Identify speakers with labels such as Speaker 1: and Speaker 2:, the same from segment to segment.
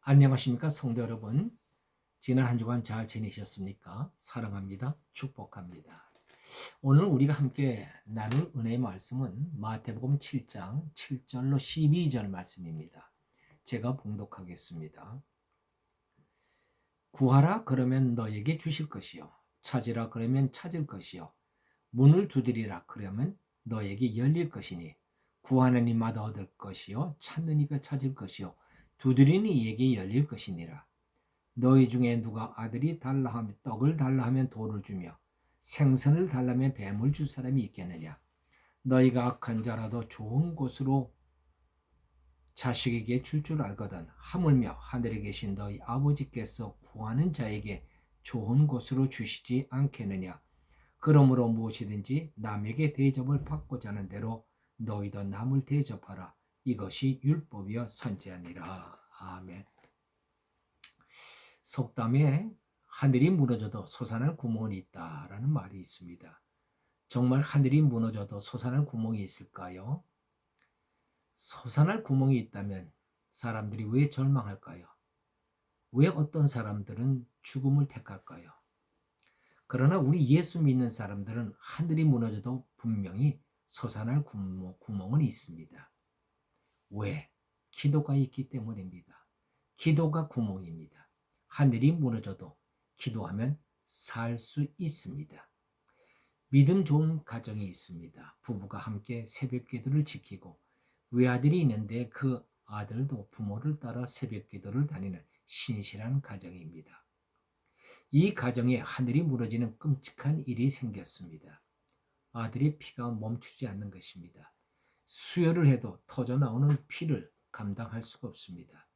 Speaker 1: 안녕하십니까 성도 여러분. 지난 한 주간 잘 지내셨습니까? 사랑합니다. 축복합니다. 오늘 우리가 함께 나눌 은혜의 말씀은 마태복음 7장 7절로 12절 말씀입니다. 제가 봉독하겠습니다. 구하라 그러면 너에게 주실 것이요, 찾으라 그러면 찾을 것이요, 문을 두드리라 그러면 너에게 열릴 것이니 구하는 이마다 얻을 것이요, 찾는 이가 찾을 것이요, 두드리는 이에게 열릴 것이니라. 너희 중에 누가 아들이 달라 하면 떡을 달라 하면 돌을 주며 생선을 달라면 뱀을 줄 사람이 있겠느냐? 너희가 악한 자라도 좋은 곳으로 자식에게 줄 알거든. 하물며 하늘에 계신 너희 아버지께서 구하는 자에게 좋은 곳으로 주시지 않겠느냐? 그러므로 무엇이든지 남에게 대접을 받고자 하는 대로 너희도 남을 대접하라. 이것이 율법이여 선지자니라. 아멘. 속담에 하늘이 무너져도 솟아날 구멍이 있다라는 말이 있습니다. 정말 하늘이 무너져도 솟아날 구멍이 있을까요? 솟아날 구멍이 있다면 사람들이 왜 절망할까요? 왜 어떤 사람들은 죽음을 택할까요? 그러나 우리 예수 믿는 사람들은 하늘이 무너져도 분명히 솟아날 구멍은 있습니다. 왜? 기도가 있기 때문입니다. 기도가 구멍입니다. 하늘이 무너져도 기도하면 살 수 있습니다. 믿음 좋은 가정이 있습니다. 부부가 함께 새벽 기도를 지키고 외아들이 있는데 그 아들도 부모를 따라 새벽 기도를 다니는 신실한 가정입니다. 이 가정에 하늘이 무너지는 끔찍한 일이 생겼습니다. 아들의 피가 멈추지 않는 것입니다. 수혈을 해도 터져 나오는 피를 감당할 수가 없습니다.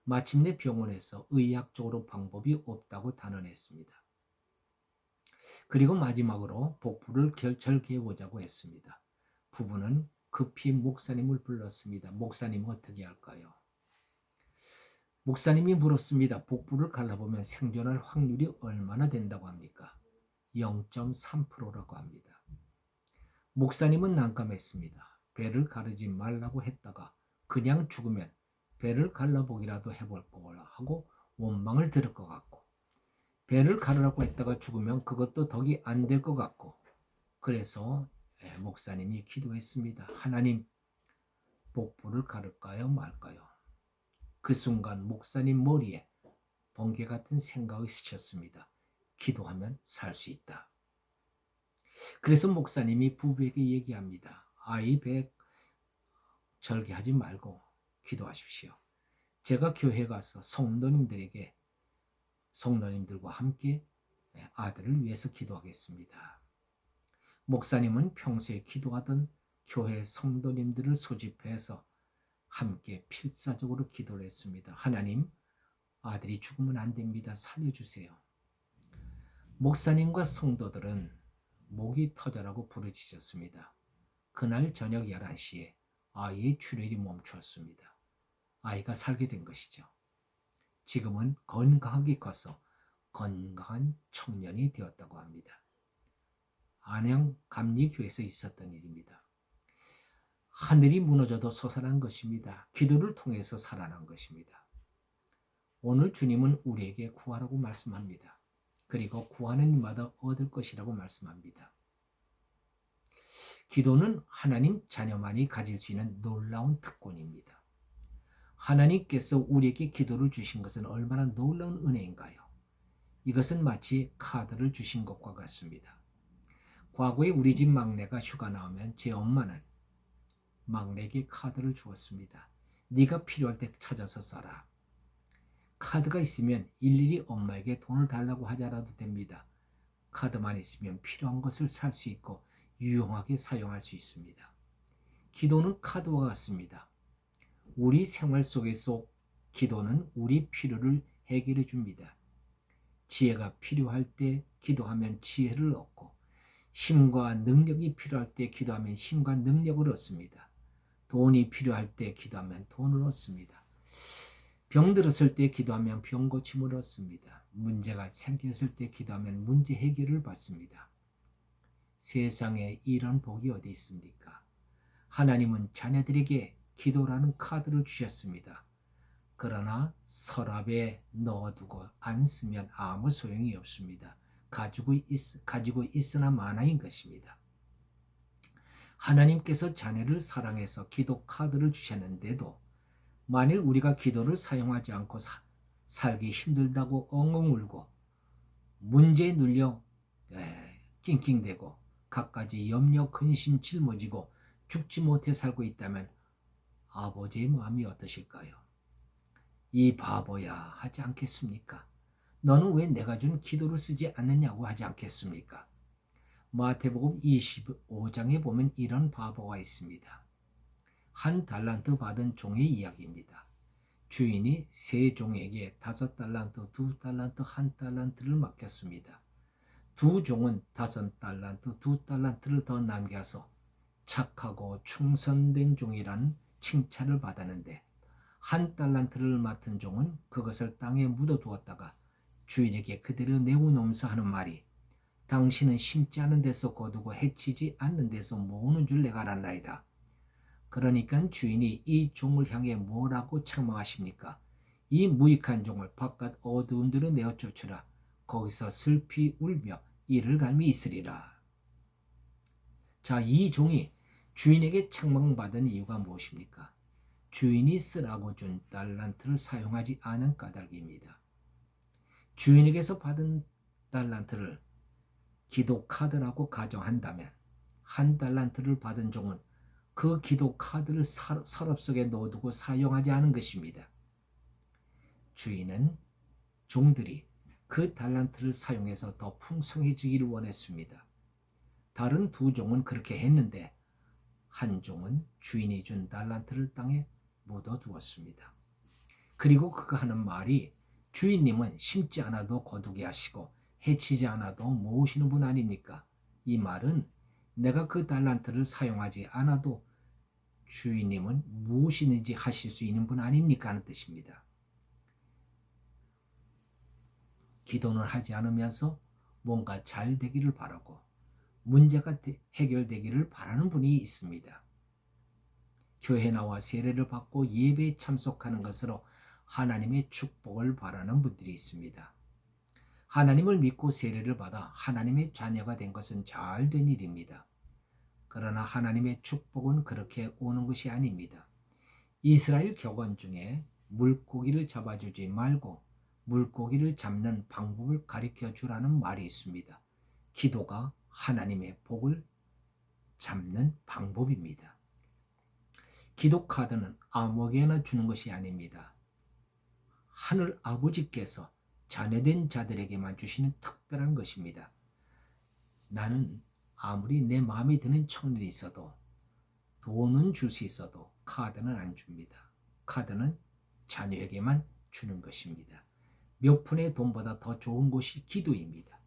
Speaker 1: 마침내 병원에서 의학적으로 방법이 없다고 단언했습니다. 그리고 마지막으로 복부를 절개해 보자고 했습니다. 부부는 급히 목사님을 불렀습니다. 목사님 어떻게 할까요? 목사님이 물었습니다. 복부를 갈라보면 생존할 확률이 얼마나 된다고 합니까? 0.3%라고 합니다. 목사님은 난감했습니다. 배를 가르지 말라고 했다가 그냥 죽으면 배를 갈라보기라도 해볼 거라 하고 원망을 들을 것 같고, 배를 가르라고 했다가 죽으면 그것도 덕이 안 될 것 같고, 그래서 목사님이 기도했습니다. 하나님, 복부를 가를까요 말까요? 그 순간 목사님 머리에 번개 같은 생각이 스쳤습니다. 기도하면 살 수 있다. 그래서 목사님이 부부에게 얘기합니다. 아이 배 절개하지 말고 기도하십시오. 제가 교회 가서 성도님들과 함께 아들을 위해서 기도하겠습니다. 목사님은 평소에 기도하던 교회 성도님들을 소집해서 함께 필사적으로 기도를 했습니다. 하나님, 아들이 죽으면 안 됩니다. 살려주세요. 목사님과 성도들은 목이 터져라고 부르짖었습니다. 그날 저녁 11시에 아이의 출혈이 멈추었습니다. 아이가 살게 된 것이죠. 지금은 건강하게 커서 건강한 청년이 되었다고 합니다. 안양 감리교회에서 있었던 일입니다. 하늘이 무너져도 솟아난 것입니다. 기도를 통해서 살아난 것입니다. 오늘 주님은 우리에게 구하라고 말씀합니다. 그리고 구하는 이마다 얻을 것이라고 말씀합니다. 기도는 하나님 자녀만이 가질 수 있는 놀라운 특권입니다. 하나님께서 우리에게 기도를 주신 것은 얼마나 놀라운 은혜인가요? 이것은 마치 카드를 주신 것과 같습니다. 과거에 우리 집 막내가 휴가 나오면 제 엄마는 막내에게 카드를 주었습니다. 네가 필요할 때 찾아서 써라. 카드가 있으면 일일이 엄마에게 돈을 달라고 하자라도 됩니다. 카드만 있으면 필요한 것을 살 수 있고 유용하게 사용할 수 있습니다. 기도는 카드와 같습니다. 우리 생활 속에서 기도는 우리 필요를 해결해 줍니다. 지혜가 필요할 때 기도하면 지혜를 얻고, 힘과 능력이 필요할 때 기도하면 힘과 능력을 얻습니다. 돈이 필요할 때 기도하면 돈을 얻습니다. 병들었을 때 기도하면 병 고침을 얻습니다. 문제가 생겼을 때 기도하면 문제 해결을 받습니다. 세상에 이런 복이 어디 있습니까? 하나님은 자녀들에게 기도라는 카드를 주셨습니다. 그러나 서랍에 넣어두고 안 쓰면 아무 소용이 없습니다. 가지고 있으나 마나인 것입니다. 하나님께서 자녀를 사랑해서 기도 카드를 주셨는데도 만일 우리가 기도를 사용하지 않고 살기 힘들다고 엉엉 울고 문제에 눌려 낑낑대고 갖가지 염려, 근심, 짊어지고 죽지 못해 살고 있다면 아버지의 마음이 어떠실까요? 이 바보야 하지 않겠습니까? 너는 왜 내가 준 기도를 쓰지 않느냐고 하지 않겠습니까? 마태복음 25장에 보면 이런 바보가 있습니다. 한 달란트 받은 종의 이야기입니다. 주인이 세 종에게 5달란트, 2달란트, 1달란트를 맡겼습니다. 두 종은 5달란트, 2달란트를 더 남겨서 착하고 충성된 종이라는 칭찬을 받았는데 1달란트를 맡은 종은 그것을 땅에 묻어두었다가 주인에게 그대로 내어놓으면서 하는 말이 당신은 심지 않은 데서 거두고 해치지 않는 데서 모으는 줄 내가 알았나이다. 그러니까 주인이 이 종을 향해 뭐라고 책망하십니까? 이 무익한 종을 바깥 어두운 데로 내어 쫓으라. 거기서 슬피 울며 이를 갈미 있으리라. 자, 이 종이 주인에게 책망받은 이유가 무엇입니까? 주인이 쓰라고 준 달란트를 사용하지 않은 까닭입니다. 주인에게서 받은 달란트를 기도 카드라고 가정한다면 1달란트를 받은 종은 그 기도 카드를 서랍 속에 넣어두고 사용하지 않은 것입니다. 주인은 종들이 그 달란트를 사용해서 더 풍성해지기를 원했습니다. 다른 두 종은 그렇게 했는데 한 종은 주인이 준 달란트를 땅에 묻어두었습니다. 그리고 그가 하는 말이 주인님은 심지 않아도 거두게 하시고 해치지 않아도 모으시는 분 아닙니까? 이 말은 내가 그 달란트를 사용하지 않아도 주인님은 무엇이든지 하실 수 있는 분 아닙니까? 하는 뜻입니다. 기도는 하지 않으면서 뭔가 잘 되기를 바라고 문제가 해결되기를 바라는 분이 있습니다. 교회 나와 세례를 받고 예배에 참석하는 것으로 하나님의 축복을 바라는 분들이 있습니다. 하나님을 믿고 세례를 받아 하나님의 자녀가 된 것은 잘 된 일입니다. 그러나 하나님의 축복은 그렇게 오는 것이 아닙니다. 이스라엘 격언 중에 물고기를 잡아주지 말고 물고기를 잡는 방법을 가르쳐 주라는 말이 있습니다. 기도가 하나님의 복을 잡는 방법입니다. 기도 카드는 아무에게나 주는 것이 아닙니다. 하늘 아버지께서 자녀된 자들에게만 주시는 특별한 것입니다. 나는 아무리 내 마음에 드는 청년이 있어도 돈은 줄 수 있어도 카드는 안 줍니다. 카드는 자녀에게만 주는 것입니다. 몇 푼의 돈보다 더 좋은 것이 기도입니다.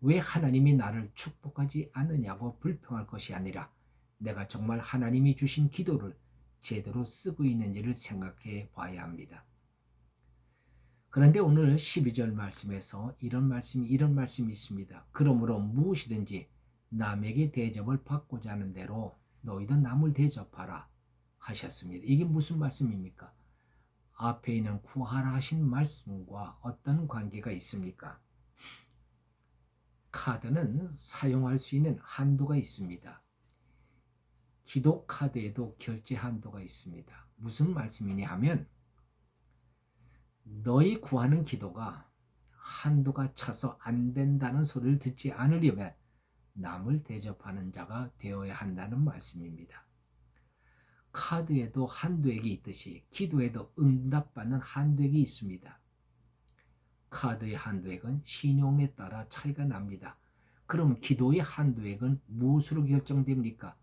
Speaker 1: 왜 하나님이 나를 축복하지 않느냐고 불평할 것이 아니라 내가 정말 하나님이 주신 기도를 제대로 쓰고 있는지를 생각해 봐야 합니다. 그런데 오늘 12절 말씀에서 이런 말씀이 있습니다. 그러므로 무엇이든지 남에게 대접을 받고자 하는 대로 너희도 남을 대접하라 하셨습니다. 이게 무슨 말씀입니까? 앞에 있는 구하라 하신 말씀과 어떤 관계가 있습니까? 카드는 사용할 수 있는 한도가 있습니다. 기도 카드에도 결제 한도가 있습니다. 무슨 말씀이냐 하면 너희 구하는 기도가 한도가 차서 안 된다는 소리를 듣지 않으려면 남을 대접하는 자가 되어야 한다는 말씀입니다. 카드에도 한도액이 있듯이 기도에도 응답받는 한도액이 있습니다. 카드의 한도액은 신용에 따라 차이가 납니다. 그럼 기도의 한도액은 무엇으로 결정됩니까?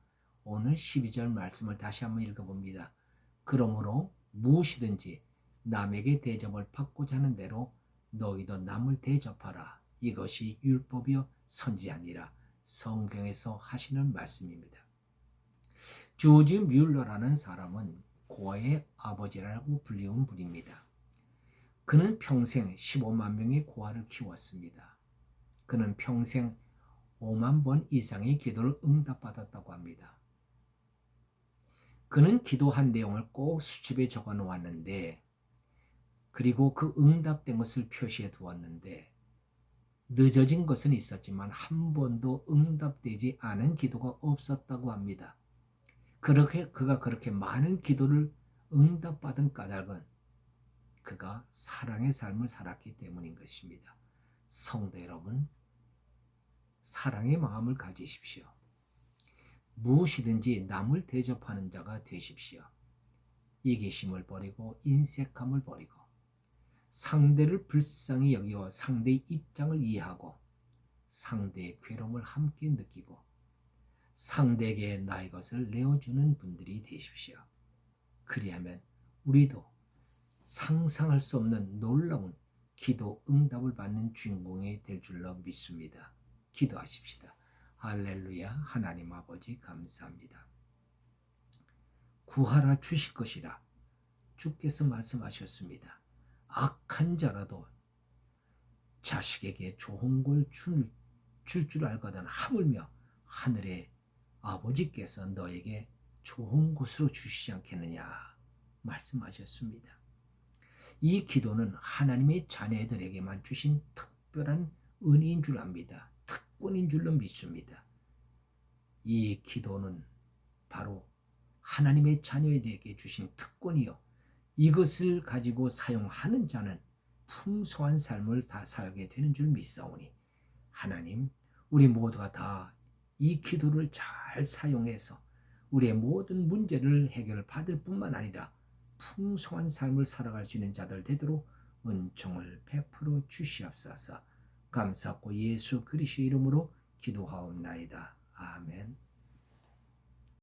Speaker 1: 오늘 12절 말씀을 다시 한번 읽어봅니다. 그러므로 무엇이든지 남에게 대접을 받고자 하는 대로 너희도 남을 대접하라. 이것이 율법이요 선지자니라. 성경에서 하시는 말씀입니다. 조지 뮬러라는 사람은 고아의 아버지라고 불리운 분입니다. 그는 평생 15만 명의 고아를 키웠습니다. 그는 평생 5만 번 이상의 기도를 응답받았다고 합니다. 그는 기도한 내용을 꼭 수첩에 적어 놓았는데 그리고 그 응답된 것을 표시해 두었는데 늦어진 것은 있었지만 한 번도 응답되지 않은 기도가 없었다고 합니다. 그가 그렇게 많은 기도를 응답받은 까닭은 그가 사랑의 삶을 살았기 때문인 것입니다. 성도 여러분, 사랑의 마음을 가지십시오. 무엇이든지 남을 대접하는 자가 되십시오. 이기심을 버리고 인색함을 버리고 상대를 불쌍히 여기어 상대의 입장을 이해하고 상대의 괴로움을 함께 느끼고 상대에게 나의 것을 내어주는 분들이 되십시오. 그리하면 우리도 상상할 수 없는 놀라운 기도 응답을 받는 주인공이 될 줄로 믿습니다. 기도하십시다. 할렐루야. 하나님 아버지 감사합니다. 구하라 주실 것이라 주께서 말씀하셨습니다. 악한 자라도 자식에게 좋은 걸 줄 알거든 하물며 하늘의 아버지께서 너에게 좋은 것으로 주시지 않겠느냐 말씀하셨습니다. 이 기도는 하나님의 자녀들에게만 주신 특별한 은혜인 줄 압니다. 특권인 줄로 믿습니다. 이 기도는 바로 하나님의 자녀들에게 주신 특권이요. 이것을 가지고 사용하는 자는 풍성한 삶을 다 살게 되는 줄 믿사오니 하나님, 우리 모두가 다 이 기도를 잘 사용해서 우리의 모든 문제를 해결받을 뿐만 아니라 풍성한 삶을 살아갈 수 있는 자들 되도록 은총을 베풀어 주시옵소서. 감사하고 예수 그리스도의 이름으로 기도하옵나이다. 아멘.